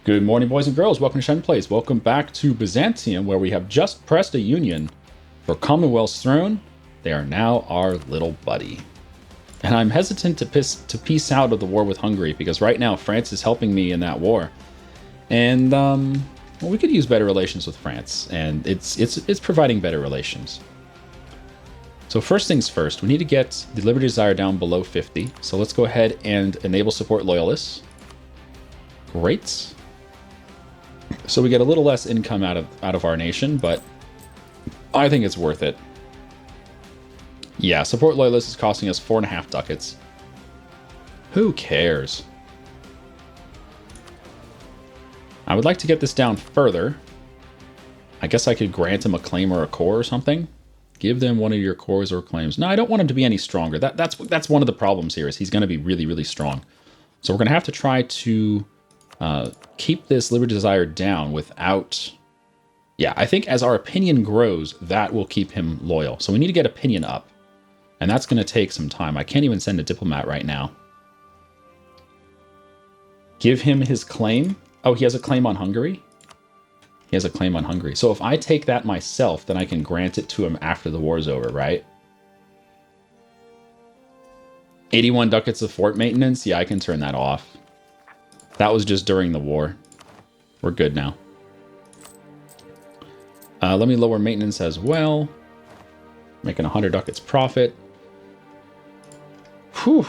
Good morning, boys and girls. Welcome to Shen Plays. Welcome back to Byzantium, where we have just pressed a union for Commonwealth's throne. They are now our little buddy. And I'm hesitant to peace out of the war with Hungary, because right now France is helping me in that war. And, well, we could use better relations with France, and it's providing better relations. So first things first, we need to get the Liberty Desire down below 50. So let's go ahead and enable support loyalists. Great. So we get a little less income out of our nation, but I think it's worth it. Yeah, support loyalist is costing us 4.5 ducats. Who cares? I would like to get this down further. I guess I could grant him a claim or a core or something. Give them one of your cores or claims. No, I don't want him to be any stronger. That's one of the problems here, is he's going to be really, really strong. So we're going to have to try to keep this Liberty Desire down without... Yeah, I think as our opinion grows, that will keep him loyal. So we need to get opinion up. And that's going to take some time. I can't even send a diplomat right now. Give him his claim. Oh, he has a claim on Hungary? He has a claim on Hungary. So if I take that myself, then I can grant it to him after the war's over, right? 81 ducats of fort maintenance? Yeah, I can turn that off. That was just during the war. We're good now. Let me lower maintenance as well. Making 100 ducats profit. Whew.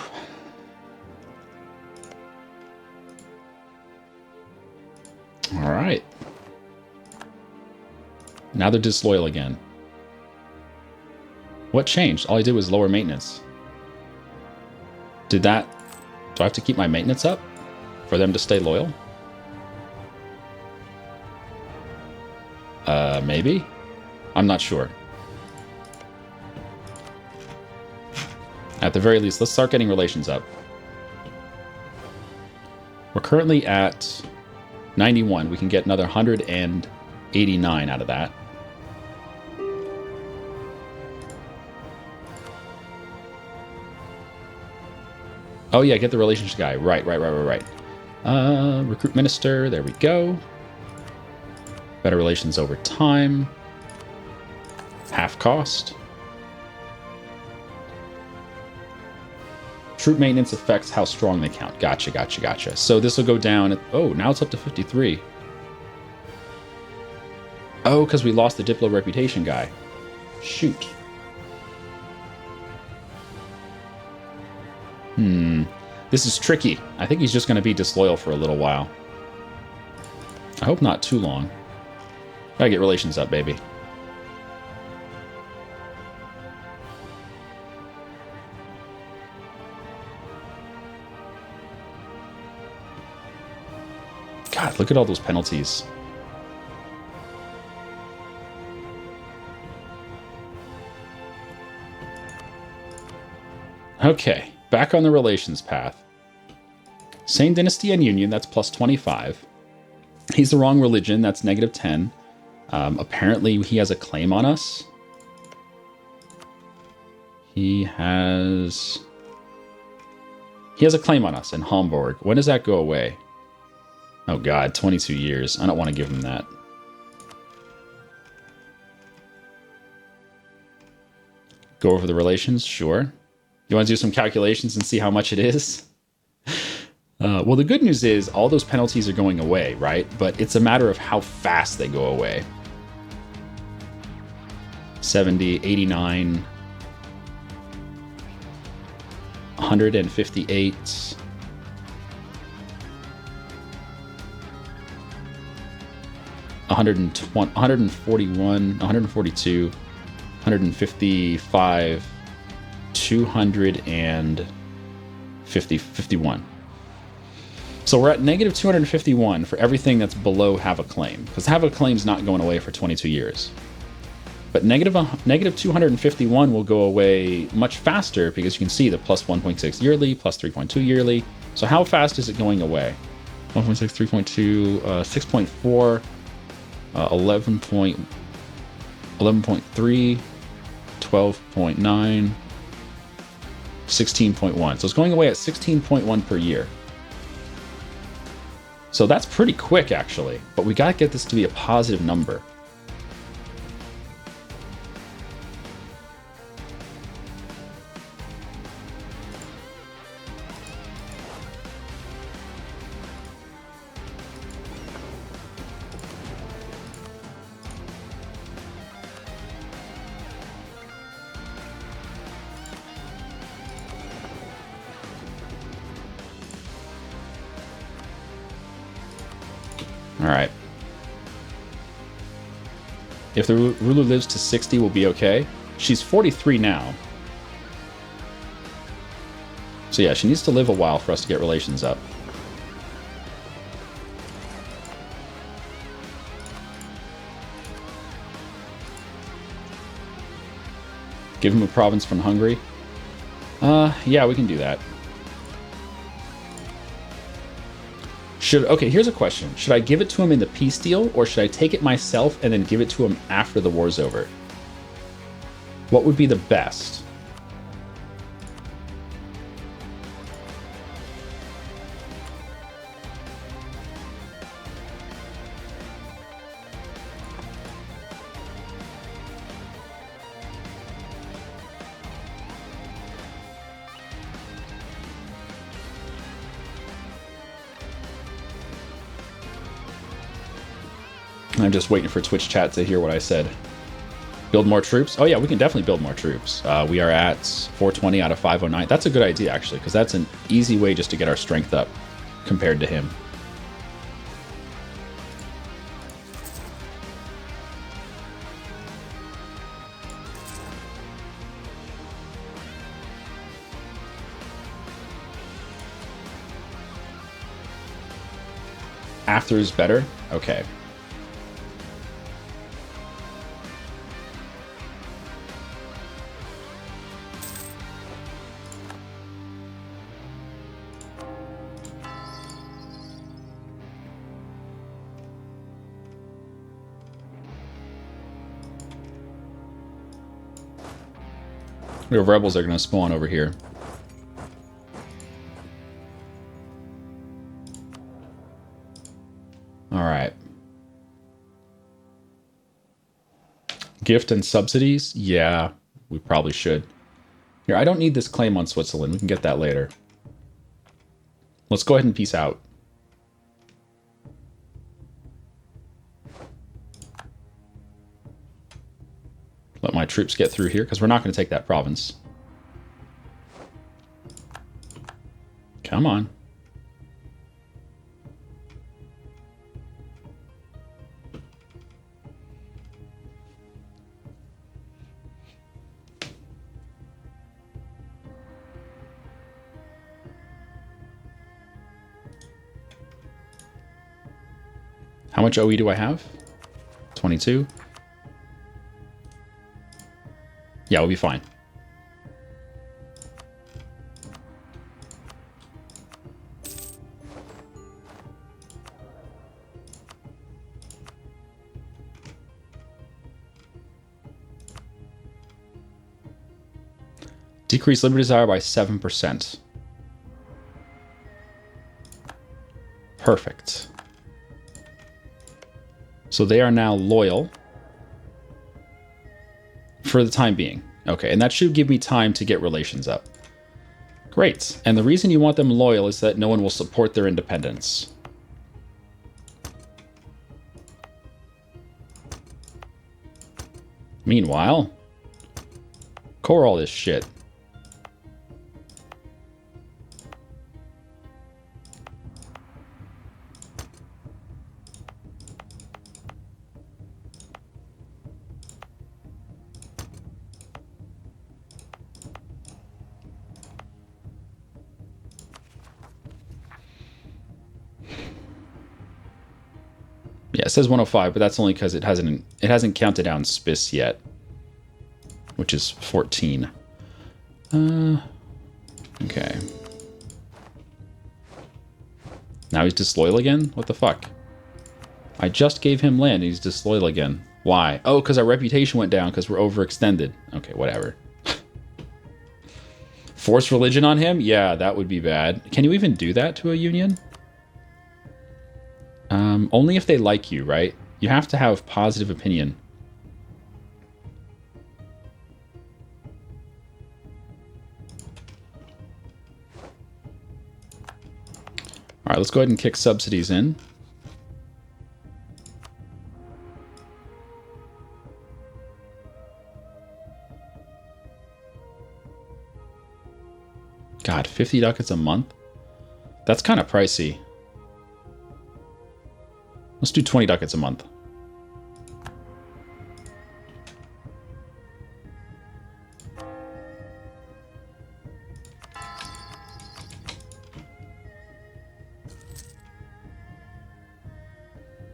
All right. Now they're disloyal again. What changed? All I did was lower maintenance. Did that... Do I have to keep my maintenance up for them to stay loyal? Maybe? I'm not sure. At the very least, let's start getting relations up. We're currently at 91. We can get another 189 out of that. Oh yeah, get the relations guy. Right. Recruit minister. There we go. Better relations over time. Half cost. Troop maintenance affects how strong they count. Gotcha. So this will go down. Oh, now it's up to 53. Oh, because we lost the Diplo reputation guy. Shoot. This is tricky. I think he's just going to be disloyal for a little while. I hope not too long. Gotta get relations up, baby. God, look at all those penalties. Okay, back on the relations path. Same dynasty and union, that's plus 25. He's the wrong religion, that's negative 10. Apparently he has a claim on us. He has a claim on us in Hamburg. When does that go away? Oh god, 22 years. I don't want to give him that. Go over the relations? Sure. You want to do some calculations and see how much it is? Well, the good news is all those penalties are going away, right? But it's a matter of how fast they go away. 70, 89, 158... 120, 141, 142, 155, 251. So we're at negative 251 for everything that's below have a claim, because have a claim's not going away for 22 years. But negative 251 will go away much faster, because you can see the plus 1.6 yearly, plus 3.2 yearly. So how fast is it going away? 1.6, 3.2, 6.4, 11.3, 12.9, 16.1. So it's going away at 16.1 per year. So that's pretty quick, actually. But we gotta get this to be a positive number. All right. If the ruler lives to 60, we'll be okay. She's 43 now. So yeah, she needs to live a while for us to get relations up. Give him a province from Hungary. Yeah, we can do that. Okay, here's a question. Should I give it to him in the peace deal, or should I take it myself and then give it to him after the war's over? What would be the best? I'm just waiting for Twitch chat to hear what I said. Build more troops? Oh yeah, we can definitely build more troops. We are at 420 out of 509. That's a good idea, actually, because that's an easy way just to get our strength up compared to him. After is better? Okay. The rebels are going to spawn over here. All right. Gift and subsidies? Yeah, we probably should. Here, I don't need this claim on Switzerland. We can get that later. Let's go ahead and peace out. Let my troops get through here, because we're not going to take that province. Come on. How much OE do I have? 22. Yeah, we'll be fine. Decrease liberty desire by 7%. Perfect. So they are now loyal. For the time being. Okay, and that should give me time to get relations up. Great. And the reason you want them loyal is that no one will support their independence. Meanwhile, core all this shit. Yeah, it says 105, but that's only because it hasn't counted down Spiss yet, which is 14. Okay. Now he's disloyal again? What the fuck? I just gave him land and he's disloyal again. Why? Oh, because our reputation went down because we're overextended. Okay, whatever. Force religion on him? Yeah, that would be bad. Can you even do that to a union? Only if they like you, right? You have to have positive opinion. All right, let's go ahead and kick subsidies in. God, 50 ducats a month? That's kind of pricey. Let's do 20 ducats a month.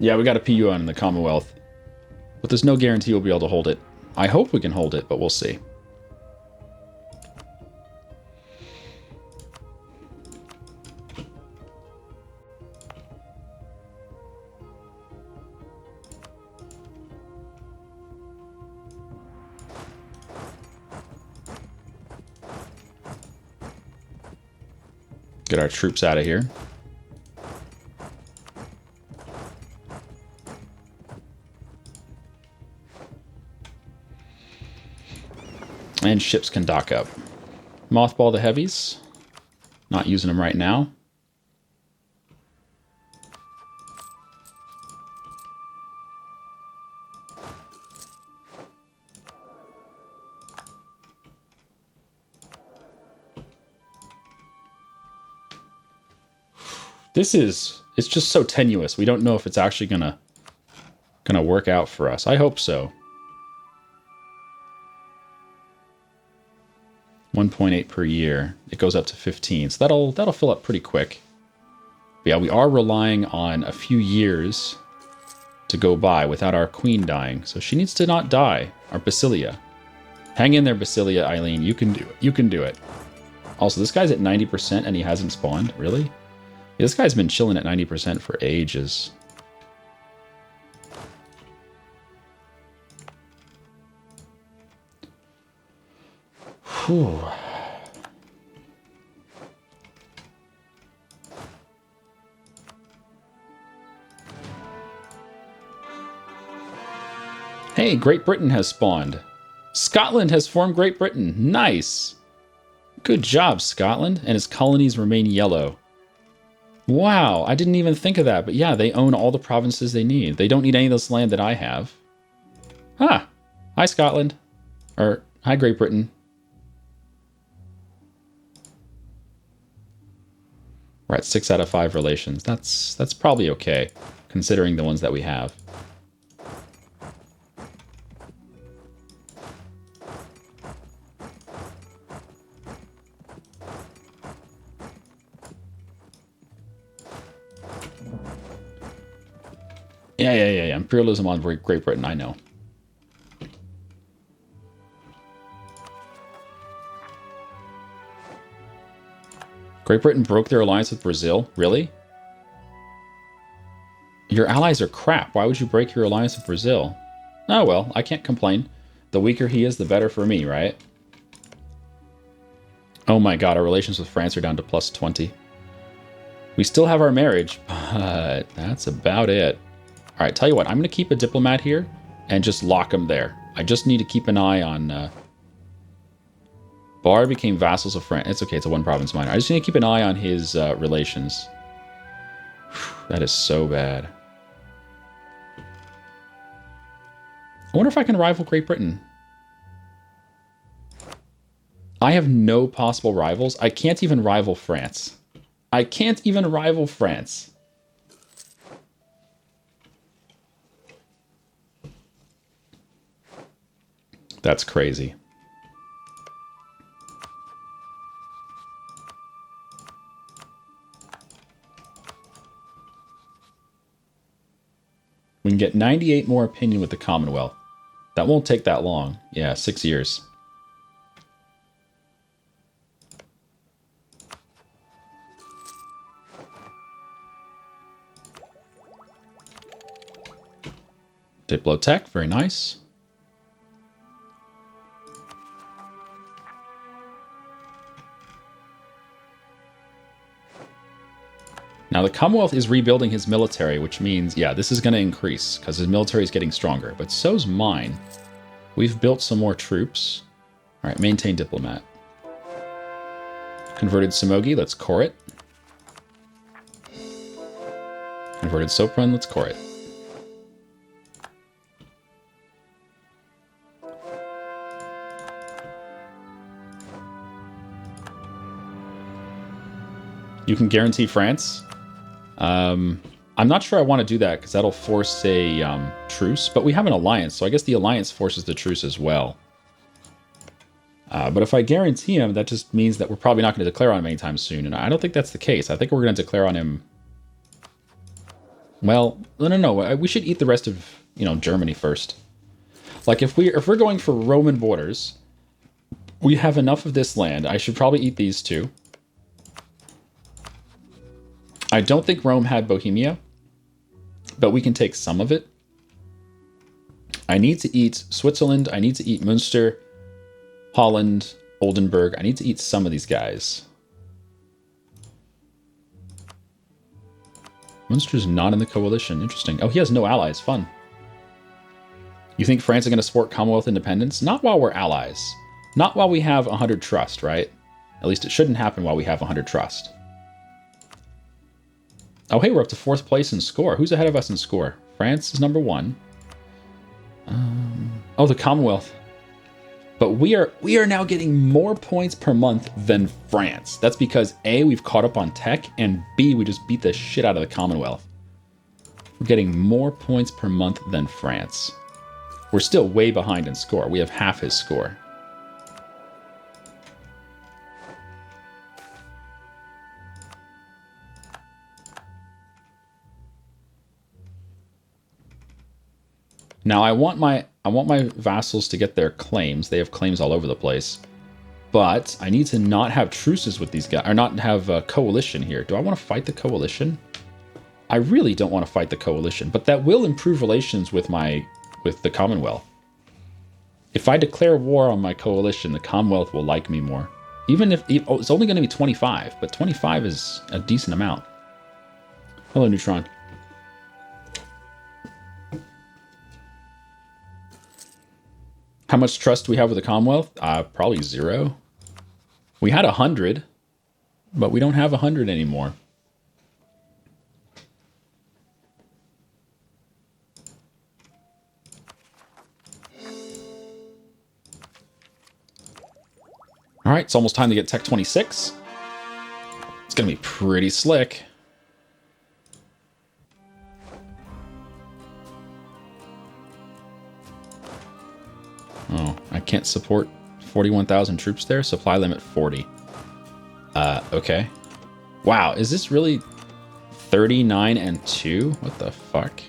Yeah, we got a PU on in the Commonwealth. But there's no guarantee we'll be able to hold it. I hope we can hold it, but we'll see. Get our troops out of here. And ships can dock up. Mothball the heavies. Not using them right now. It's just so tenuous. We don't know if it's actually gonna work out for us. I hope so. 1.8 per year. It goes up to 15, so that'll fill up pretty quick. But yeah, we are relying on a few years to go by without our queen dying, so she needs to not die. Our Basilia. Hang in there, Basilia, Eileen. You can do it. You can do it. Also, this guy's at 90% and he hasn't spawned. Really? Yeah, this guy's been chilling at 90% for ages. Whew. Hey, Great Britain has spawned. Scotland has formed Great Britain. Nice. Good job, Scotland. And its colonies remain yellow. Wow, I didn't even think of that. But yeah, they own all the provinces they need. They don't need any of this land that I have. Ah, hi, Scotland. Or, hi, Great Britain. We're at 6 out of 5 relations. That's probably okay, considering the ones that we have. Yeah. Imperialism on Great Britain, I know. Great Britain broke their alliance with Brazil? Really? Your allies are crap. Why would you break your alliance with Brazil? Oh well, I can't complain. The weaker he is, the better for me, right? Oh my god, our relations with France are down to plus 20. We still have our marriage, but that's about it. All right, tell you what, I'm going to keep a diplomat here and just lock him there. I just need to keep an eye on... Bar became vassals of France. It's okay, it's a one-province minor. I just need to keep an eye on his relations. Whew, that is so bad. I wonder if I can rival Great Britain. I have no possible rivals. I can't even rival France. I can't even rival France. That's crazy. We can get 98 more opinion with the Commonwealth. That won't take that long. Yeah, 6 years. Diplotech, very nice. Now, the Commonwealth is rebuilding his military, which means, yeah, this is going to increase because his military is getting stronger. But so's mine. We've built some more troops. All right, maintain diplomat. Converted Samogi, let's core it. Converted Sopron, let's core it. You can guarantee France. I'm not sure I want to do that because that'll force a truce, but we have an alliance, so I guess the alliance forces the truce as well. But if I guarantee him, that just means that we're probably not going to declare on him anytime soon, and I don't think that's the case. I think we're going to declare on him... Well, no. We should eat the rest of, Germany first. Like, if we're going for Roman borders, we have enough of this land. I should probably eat these two. I don't think Rome had Bohemia, but we can take some of it. I need to eat Switzerland. I need to eat Münster, Holland, Oldenburg. I need to eat some of these guys. Münster's not in the coalition. Interesting. Oh, he has no allies. Fun. You think France is going to support Commonwealth independence? Not while we're allies. Not while we have 100 trust, right? At least it shouldn't happen while we have 100 trust. Oh, hey, we're up to 4th place in score. Who's ahead of us in score? France is number 1. Oh, the Commonwealth. But we are now getting more points per month than France. That's because A, we've caught up on tech, and B, we just beat the shit out of the Commonwealth. We're getting more points per month than France. We're still way behind in score. We have half his score. Now I want my vassals to get their claims. They have claims all over the place. But I need to not have truces with these guys, or not have a coalition here. Do I want to fight the coalition? I really don't want to fight the coalition, but that will improve relations with the Commonwealth. If I declare war on my coalition, the Commonwealth will like me more. Even if it's only going to be 25, but 25 is a decent amount. Hello, Neutron. How much trust do we have with the Commonwealth? Probably 0. We had 100, but we don't have 100 anymore. All right, it's almost time to get Tech 26. It's going to be pretty slick. Oh, I can't support 41,000 troops there. Supply limit 40. Okay. Wow, is this really 39 and 2? What the fuck?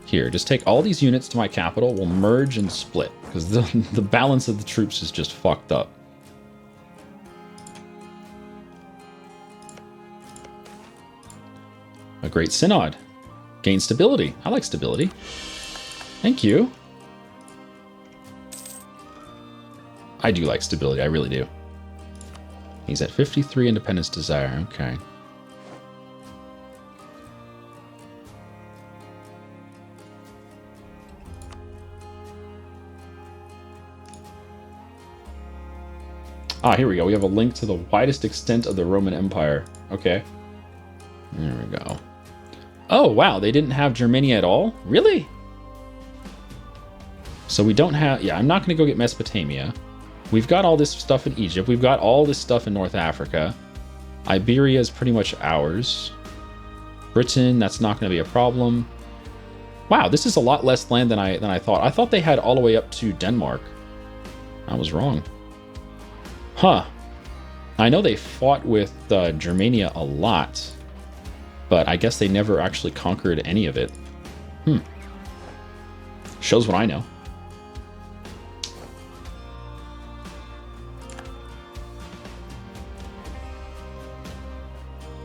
Here, just take all these units to my capital. We'll merge and split, because the balance of the troops is just fucked up. A great synod. Gain stability. I like stability. Thank you. I do like stability, I really do. He's at 53 independence desire, okay. Ah, here we go. We have a link to the widest extent of the Roman Empire. Okay. There we go. Oh, wow, they didn't have Germania at all? Really? So we don't have... Yeah, I'm not going to go get Mesopotamia. We've got all this stuff in Egypt. We've got all this stuff in North Africa. Iberia is pretty much ours. Britain, that's not going to be a problem. Wow, this is a lot less land than I thought. I thought they had all the way up to Denmark. I was wrong. Huh. I know they fought with Germania a lot, but I guess they never actually conquered any of it. Shows what I know.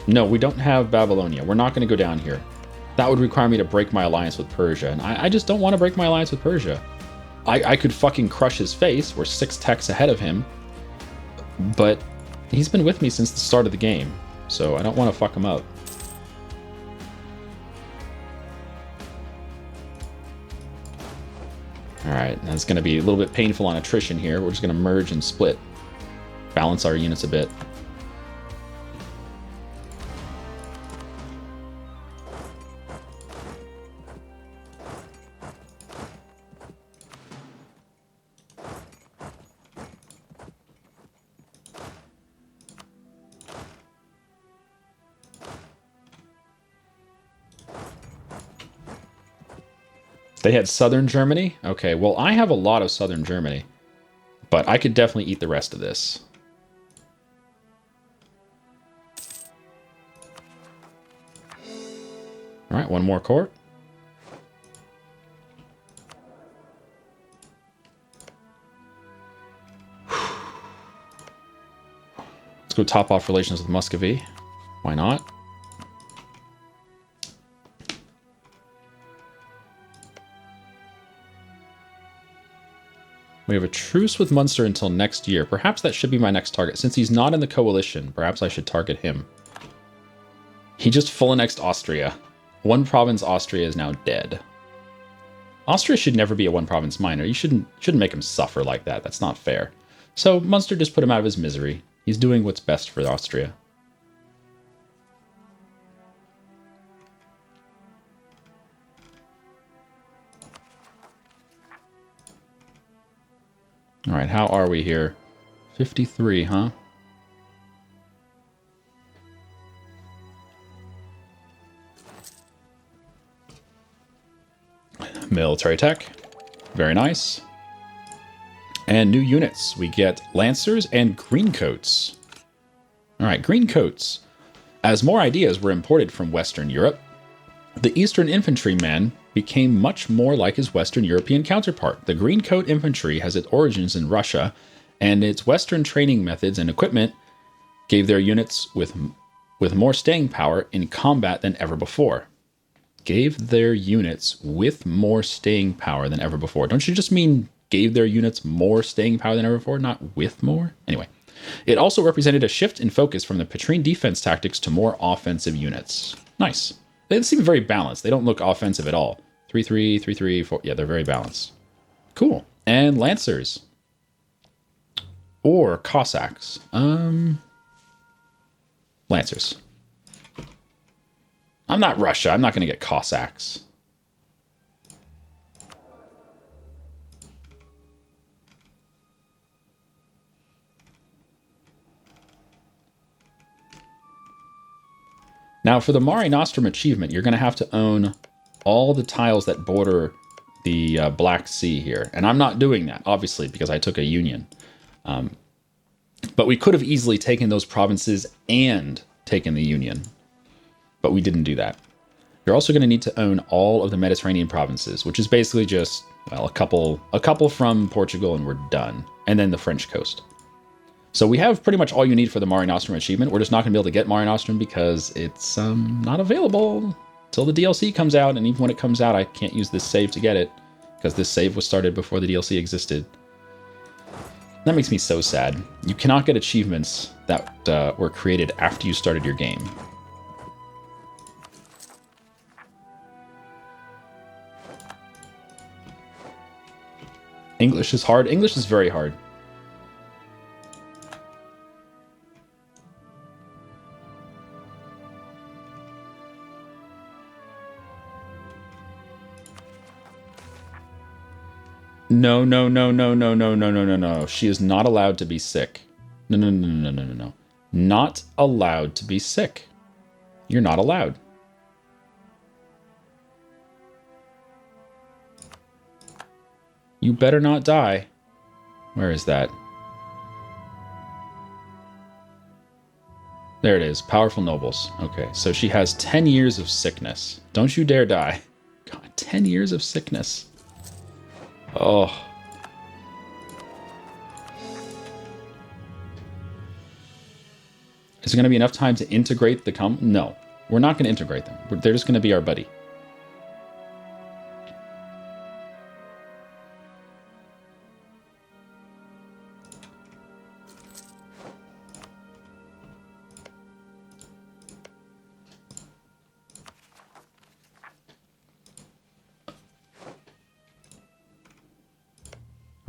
No, we don't have Babylonia. We're not going to go down here. That would require me to break my alliance with Persia, and I just don't want to break my alliance with Persia. I could fucking crush his face. We're 6 techs ahead of him, but he's been with me since the start of the game, so I don't want to fuck them up. Alright, that's going to be a little bit painful on attrition here. We're just going to merge and split. Balance our units a bit. They had southern Germany? Okay, well, I have a lot of southern Germany, but I could definitely eat the rest of this. All right, one more court. Let's go top off relations with Muscovy. Why not? We have a truce with Munster until next year. Perhaps that should be my next target. Since he's not in the coalition, perhaps I should target him. He just full annexed Austria. One province Austria is now dead. Austria should never be a one province minor. You shouldn't make him suffer like that. That's not fair. So Munster just put him out of his misery. He's doing what's best for Austria. All right, how are we here? 53, huh? Military tech. Very nice. And new units. We get Lancers and Greencoats. All right, Greencoats. As more ideas were imported from Western Europe, the Eastern Infantryman became much more like his Western European counterpart. The Greencoat Infantry has its origins in Russia, and its Western training methods and equipment gave their units with more staying power in combat than ever before. Gave their units with more staying power than ever before. Don't you just mean gave their units more staying power than ever before, not with more? Anyway, it also represented a shift in focus from the Petrine defense tactics to more offensive units. Nice. They seem very balanced. They don't look offensive at all. 3-3, 3-3, 4. Yeah, they're very balanced. Cool. And Lancers. Or Cossacks. Lancers. I'm not Russia. I'm not going to get Cossacks. Now, for the Mare Nostrum achievement, you're going to have to own all the tiles that border the Black Sea here. And I'm not doing that, obviously, because I took a union. But we could have easily taken those provinces and taken the union. But we didn't do that. You're also going to need to own all of the Mediterranean provinces, which is basically just, well, a couple from Portugal and we're done. And then the French coast. So we have pretty much all you need for the Mare Nostrum achievement. We're just not going to be able to get Mare Nostrum because it's not available until the DLC comes out. And even when it comes out, I can't use this save to get it because this save was started before the DLC existed. That makes me so sad. You cannot get achievements that were created after you started your game. English is hard. English is very hard. No, no, no, no, no, no, no, no, no, no. She is not allowed to be sick. No, no, no, no, no, no, no. Not allowed to be sick. You're not allowed. You better not die. Where is that? There it is. Powerful nobles. Okay, so she has 10 years of sickness. Don't you dare die. God, 10 years of sickness. Oh. Is there going to be enough time to integrate the No. We're not going to integrate them. They're just going to be our buddy.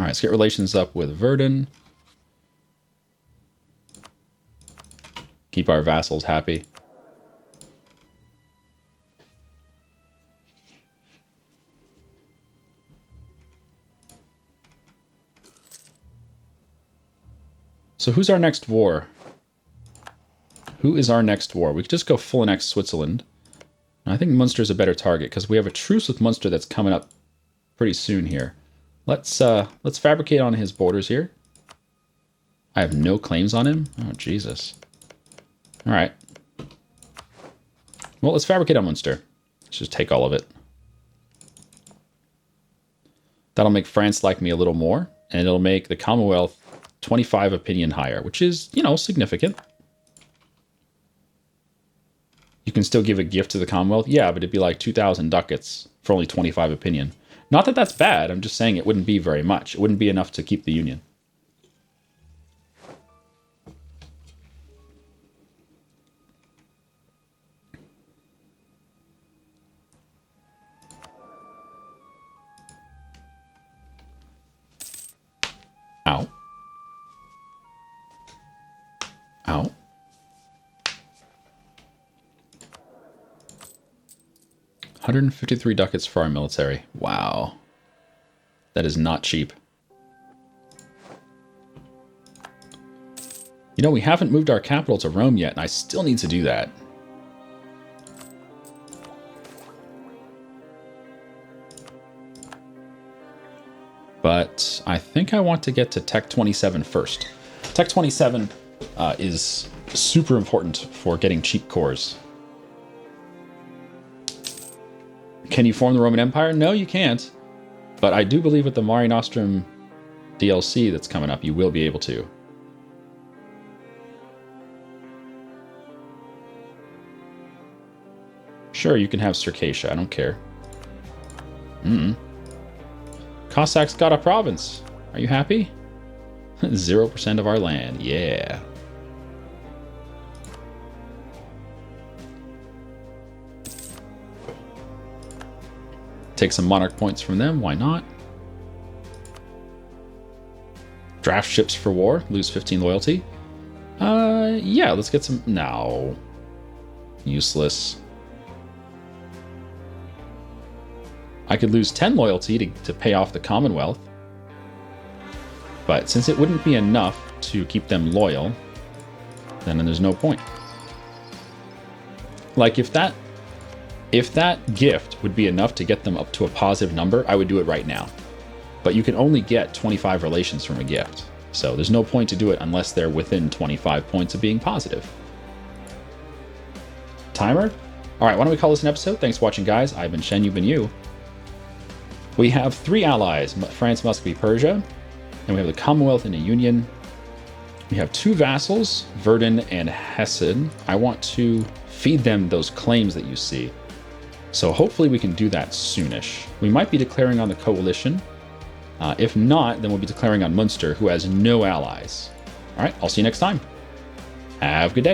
right, let's get relations up with Verdun. Keep our vassals happy. So who's our next war? Who is our next war? We could just go full annex Switzerland. I think Munster's a better target because we have a truce with Munster that's coming up pretty soon here. Let's fabricate on his borders here. I have no claims on him. Oh Jesus! All right. Well, let's fabricate on Munster. Let's just take all of it. That'll make France like me a little more, and it'll make the Commonwealth 25 opinion higher, which is, you know, significant. You can still give a gift to the Commonwealth. Yeah, but it'd be like 2,000 ducats for only 25 opinion. Not that that's bad. I'm just saying it wouldn't be very much. It wouldn't be enough to keep the Union. Ow. Ow. $153 ducats for our military. Wow. That is not cheap. You know, we haven't moved our capital to Rome yet, and I still need to do that. But I think I want to get to Tech 27 first. Tech 27 is super important for getting cheap cores. Can you form the Roman Empire? No, you can't. But I do believe with the Mare Nostrum DLC that's coming up, you will be able to. Sure, you can have Circassia. I don't care. Cossacks got a province. Are you happy? 0% of our land. Yeah. Take some monarch points from them. Why not? Draft ships for war. Lose 15 loyalty. Yeah, let's get some... No. Useless. I could lose 10 loyalty to pay off the Commonwealth. But since it wouldn't be enough to keep them loyal, then there's no point. Like, if that gift would be enough to get them up to a positive number, I would do it right now. But you can only get 25 relations from a gift. So there's no point to do it unless they're within 25 points of being positive. Timer? All right, why don't we call this an episode? Thanks for watching, guys. I've been Shen, you've been you. We have 3 allies, France, Muscovy, Persia, and we have the Commonwealth in a union. We have 2 vassals, Verdun and Hessen. I want to feed them those claims that you see. So hopefully we can do that soonish. We might be declaring on the coalition. If not, then we'll be declaring on Munster, who has no allies. All right, I'll see you next time. Have a good day.